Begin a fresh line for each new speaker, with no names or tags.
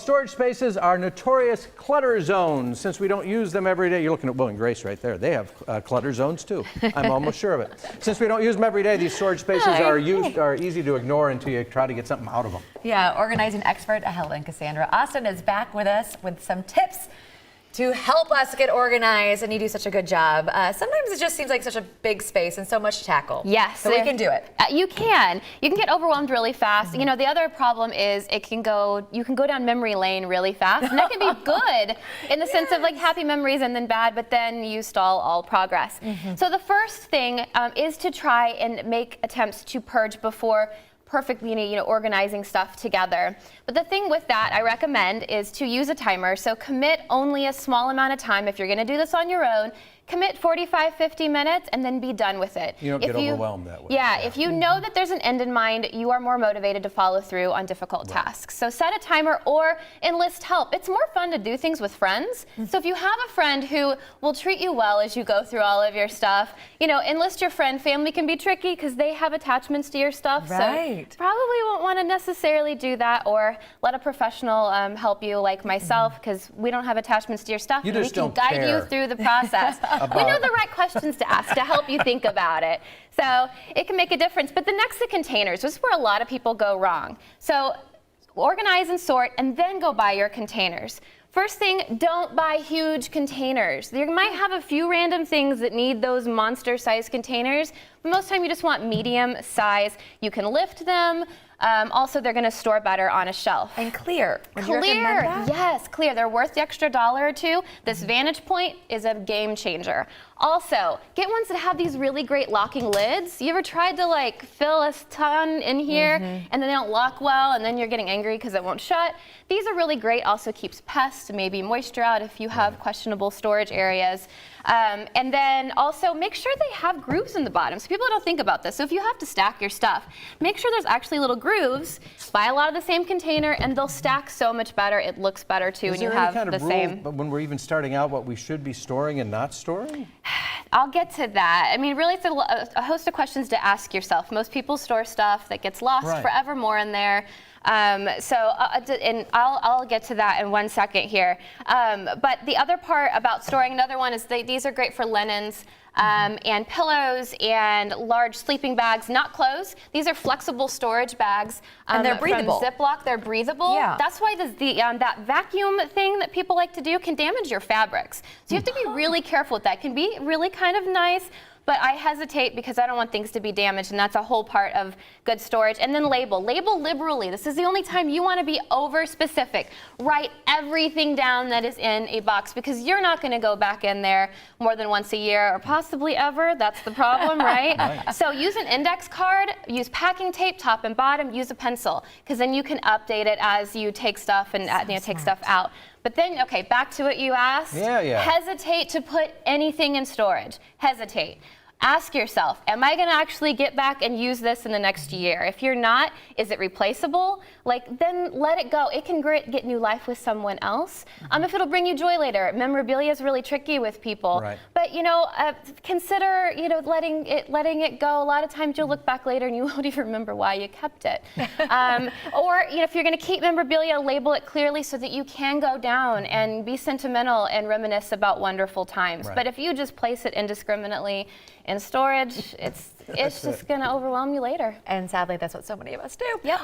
storage spaces are notorious clutter zones. Since we don't use them every day, you're looking at Will and Grace right there. They have clutter zones too. I'm almost sure of it. Since we don't use them every day, these storage spaces are easy to ignore until you try to get something out of them.
Yeah, organizing expert Helen Cassandra Austin is back with us with some tips to help us get organized, and you do such a good job. Sometimes it just seems like such a big space and so much to tackle.
Yes.
So we can do it.
You can. You can get overwhelmed really fast. You know, the other problem is you can go down memory lane really fast, and that can be good in the sense of like happy memories and then bad, but then you stall all progress. So the first thing is to try and make attempts to purge before perfectly, organizing stuff together. But the thing with that I recommend is to use a timer. So commit only a small amount of time. If you're going to do this on your own, commit 45, 50 minutes and then be done with it.
You don't get overwhelmed that way.
Yeah, if you know that there's an end in mind, you are more motivated to follow through on difficult tasks. So set a timer or enlist help. It's more fun to do things with friends. So if you have a friend who will treat you well as you go through all of your stuff, enlist your friend. Family can be tricky because they have attachments to your stuff.
Right.
So probably won't want to necessarily do that, or let a professional help you like myself, because we don't have attachments to your stuff.
You
and
just
we can
don't
guide
care
you through the process. We know the right questions to ask to help you think about it. So it can make a difference. But the next, the containers. This is where a lot of people go wrong. So organize and sort, and then go buy your containers. First thing, don't buy huge containers. You might have a few random things that need those monster-sized containers, but most of the time you just want medium size. You can lift them. Also, they're going to store better on a shelf.
And clear.
Clear, yes, clear. They're worth the extra $1 or $2. This Vantage Point is a game changer. Also, get ones that have these really great locking lids. You ever tried to fill a ton in here and then they don't lock well, and then you're getting angry because it won't shut? These are really great. Also keeps pests, maybe moisture out if you have questionable storage areas. And then also make sure they have grooves in the bottom. So people don't think about this. So if you have to stack your stuff, make sure there's actually little grooves. Buy a lot of the same container and they'll stack so much better. It looks better too when you have the same.
But when we're even starting out, what we should be storing and not storing?
I'll get to that. I mean, really, it's a host of questions to ask yourself. Most people store stuff that gets lost forevermore in there. And I'll get to that in 1 second here. But the other part about storing, another one is these are great for linens. And pillows and large sleeping bags, not clothes. These are flexible storage bags.
And they're breathable.
From Ziploc, they're breathable.
Yeah.
That's why that vacuum thing that people like to do can damage your fabrics. So you have to be really careful with that. It can be really kind of nice, but I hesitate because I don't want things to be damaged, and that's a whole part of good storage. And then label liberally. This is the only time you want to be over specific. Write everything down that is in a box, because you're not going to go back in there more than once a year or possibly ever. That's the problem, right? So use an index card, use packing tape top and bottom, use a pencil, because then you can update it as you take stuff and take stuff out. But then, okay, back to what you asked. Hesitate to put anything in storage. Hesitate. Ask yourself, am I going to actually get back and use this in the next year? If you're not, is it replaceable? Then let it go. It can get new life with someone else. If it'll bring you joy later. Memorabilia is really tricky with people. But consider letting it go. A lot of times you'll look back later and you won't even remember why you kept it. Or if you're going to keep memorabilia, label it clearly so that you can go down and be sentimental and reminisce about wonderful times. But if you just place it indiscriminately in storage, it's just going to overwhelm you later.
And sadly, that's what so many of us do.
Yep.